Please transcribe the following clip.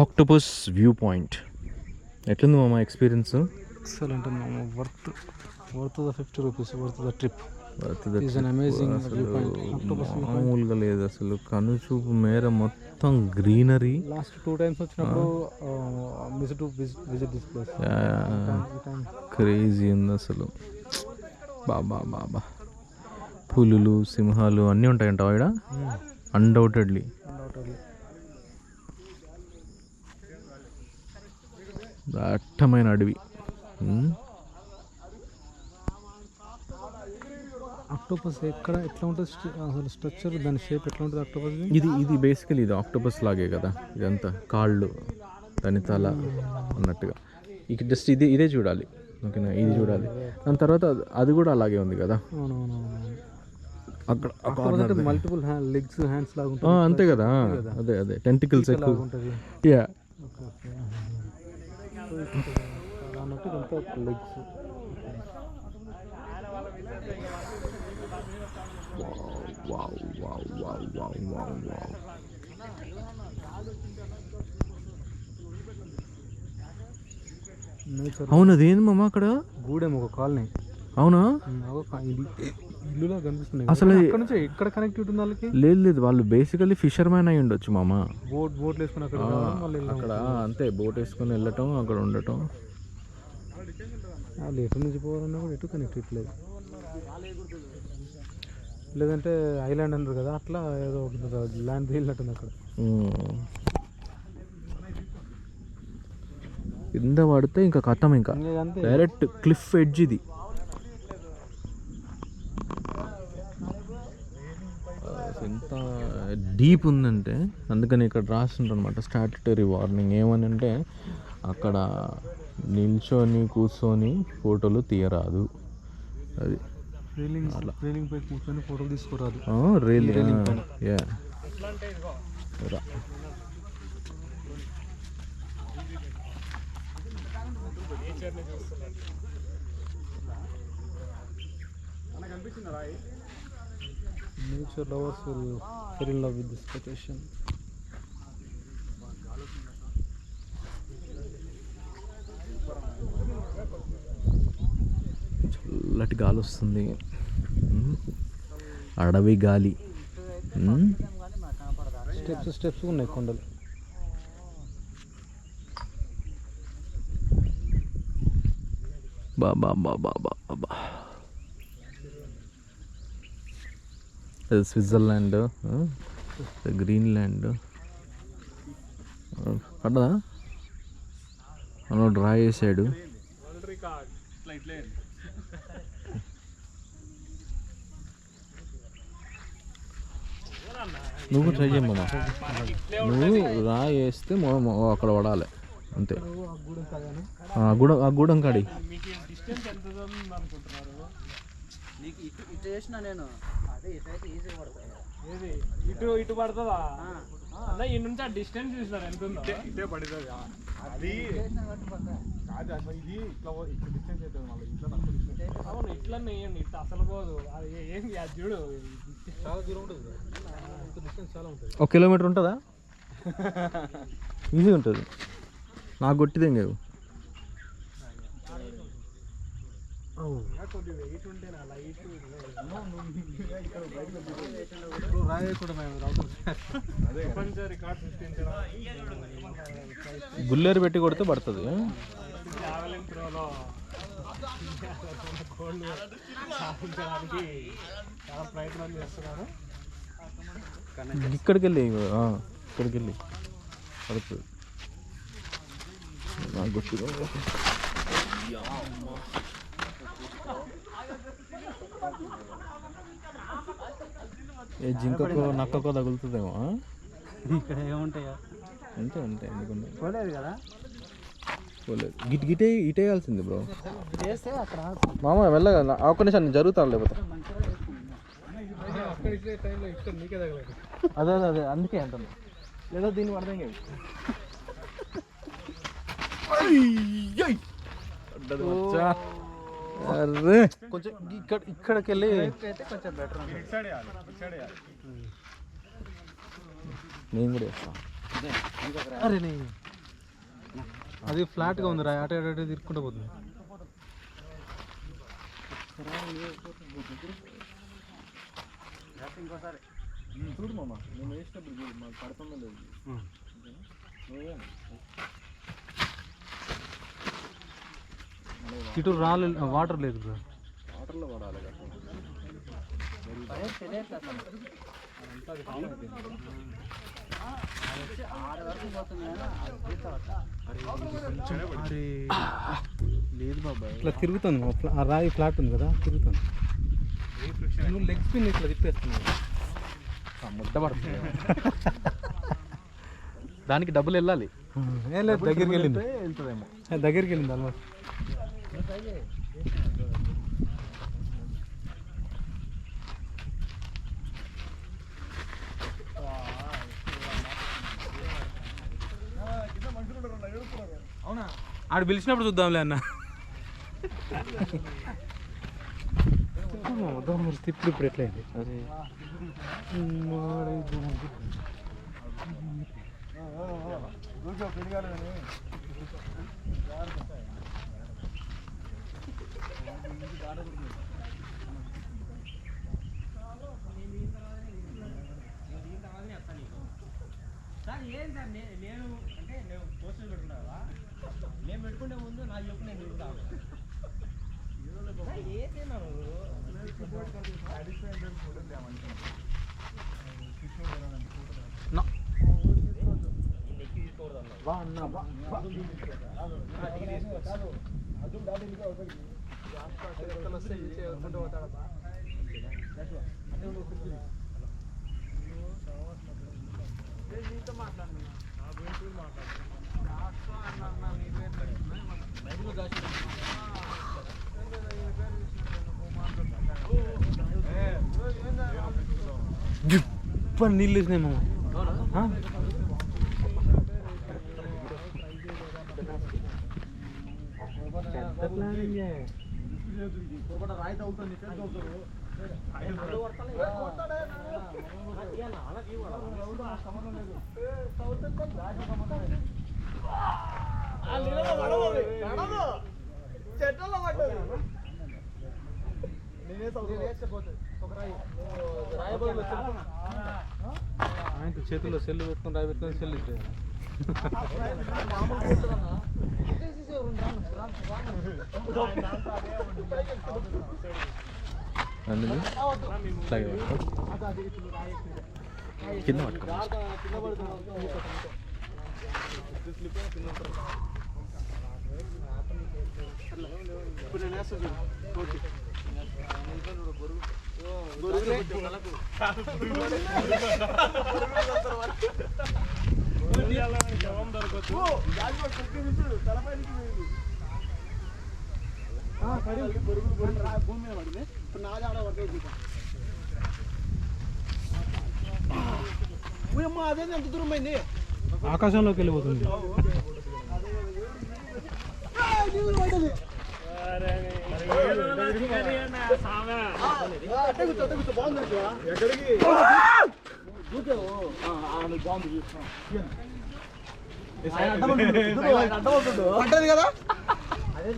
Octopus view point ఎట్లుంది మామ experience? Excellent మామ, worth the 50 rupees, worth the trip. It's an amazing view point. Octopus మామూలుగా లేదు అసలు, కనుచూపు మేర మొత్తం గ్రీనరీ. లాస్ట్ 2 times వచ్చినప్పుడు విజిట్ దిస్ ప్లేస్. క్రేజీ ఉంది అసలు. బాబా బాబా, పులులు, సింహాలు అన్నీ ఉంటాయంట ఇక్కడ అన్డౌటెడ్లీ. దట్టమైన అడవి. ఆక్టోపస్ ఎట్లా ఉంటుంది అసలు స్ట్రక్చర్, దాని షేప్ ఎట్లా ఉంటుంది ఆక్టోపస్? ఇది బేసికలీ ఇది ఆక్టోపస్ లాగే కదా, ఇదంతా కాళ్ళు, దాని తల అన్నట్టుగా. ఇక జస్ట్ ఇదే చూడాలి, ఓకేనా? ఇది చూడాలి. దాని తర్వాత అది కూడా అలాగే ఉంది కదా అక్కడ మల్టిపుల్ లెగ్స్, హ్యాండ్స్ లాగా ఉంటుంది అంతే కదా. అదే టెంటికల్స్ ఎక్కువ ఉంటుంది. Yeah, legs. అవును, అదేంది మామ అక్కడ గూడెం, ఒక కాలనీ. అవునా? ఇల్లులా కనిపిస్తున్నాయి అసలు. ఇక్కడ కనెక్టివిటీ ఉంది వాళ్ళకి? లేదు, వాళ్ళు బేసికలీ ఫిషర్ మ్యాన్ అయి ఉండొచ్చు మామ. బోట్ వేసుకుని అక్కడ అంతే, బోట్ వేసుకొని వెళ్ళటం, అక్కడ ఉండటం. వాళ్ళు ఎటు నుంచి పోవాలన్నా కూడా ఎటు కనెక్టివిటీ లేదు. లేదంటే ఐలాండ్ అన్నారు కదా, అట్లా ఏదో ల్యాండ్ వెళ్ళినట్టుంది అక్కడ. కింద పడితే ఇంకా కథం, ఇంకా డైరెక్ట్ క్లిఫ్ ఎడ్జ్ ఇది. ఎంత డీప్ ఉందంటే, అందుకని ఇక్కడ రాస్తుంటారు అనమాట స్టాట్యుటరీ వార్నింగ్. ఏమని అంటే, అక్కడ నిల్చొని కూర్చొని ఫోటోలు తీయరాదు. అది రైలింగ్ పై కూర్చొని ఫోటోలు తీసుకోరాదు. Nature lovers will fall in love with this location. చల్లటి గాలి వస్తుంది, అడవి గాలి. స్టెప్స్ ఉన్నాయి కొండలు. బాబా బాబా బాబా, స్విట్జర్లాండ్, గ్రీన్లాండ్. పడ్డదా? మనం డ్రా చేసాడు. నువ్వు ట్రై చేయమ్మా. నువ్వు రా వేస్తే అక్కడ పడాలి అంతే. ఆ గూడెం కాడి ఇటు పడుతుందా? ఈ నుంచి ఆ డిస్టెన్స్ చూస్తారు ఎంత ఉందో. ఇటే పడుతుంది అది. అవును, ఇట్లా వేయండి, ఇట్లా అసలు పోదు. అది ఏంది అది చూడు, చాలా దూరం ఉంటుంది, డిస్టెన్స్ చాలా ఉంటుంది. 1 కిలోమీటర్ ఉంటుందా? ఈజీ ఉంటుంది. నాకు కొట్టిదేం కాదు. గుల్లేరు పెట్టి కొడితే పడుతుంది. చాలా ప్రయత్నం చేస్తున్నారు. ఇక్కడికి వెళ్ళి పడుతుంది. నాకు గుర్తు ఏ జింకకో నక్కకో తగులుతుందేమో. ఇక్కడ ఏముంటాయా? అంతే ఎందుకంటే పోలేదు కదా, పోలేదు. ఇటేయాల్సింది బ్రో. మామ వెళ్ళగా ఒక్క నిమిషం జరుగుతాను, లేకపోతే అదే అందుకే అంటాను. లేదా దీన్ని పడదాం కాదు. అరే కొంచెం ఇక్కడికి వెళ్ళి కొంచెం బెటర్. నేను కూడా వేస్తాను. అరే నీ అది ఫ్లాట్గా ఉంది రా, అటు అటు తిరుక్కుంటూ పోతుంది. చూడు మామ, నేను వేసినప్పుడు చూడు మాకు పడుతుందో లేదు. ఇటు రాలే, వాటర్ లేదు బ్రో. వాటర్లో పడాలి కదా. లేదు బాబాయ్, ఇట్లా తిరుగుతుంది ఆ రాయి ఫ్లాట్ ఉంది కదా, తిరుగుతుంది. నువ్వు లెగ్ స్పిన్ ఇట్లా తిప్పేస్తున్నావు, ముద్ద పడుతుంది. దానికి డబ్బులు వెళ్ళాలి. ఏం లేదు, దగ్గరికి వెళ్ళింది, వెళ్తుందేమో. దగ్గరికి వెళ్ళింది ఆల్మోస్ట్. ఆడు పిలిచినప్పుడు చూద్దాంలే అన్న. ఇప్పుడు ఇప్పుడు ఎట్లయింది? ఏం సార్ నేను అంటే నేను పోస్టర్ పెట్టుకున్నావా, నేను పెట్టుకుంటే ముందు నాకు చెప్పు, నేను తిరుగుతాను. నీళ్ళు వేసినాయి మామ. రాయి తగ్గుతుంది. చెట్లలో పడ్డది. ఆయన చేతుల్లో సెల్లు పెట్టుకుని రాయి పెట్టుకొని సెల్లు ఇచ్చేది. కింద పట్టుకో. అదే ఎంత దూరం పోయింది, ఆకాశంలోకి వెళ్ళిపోతుంది. పడ్డది కదా.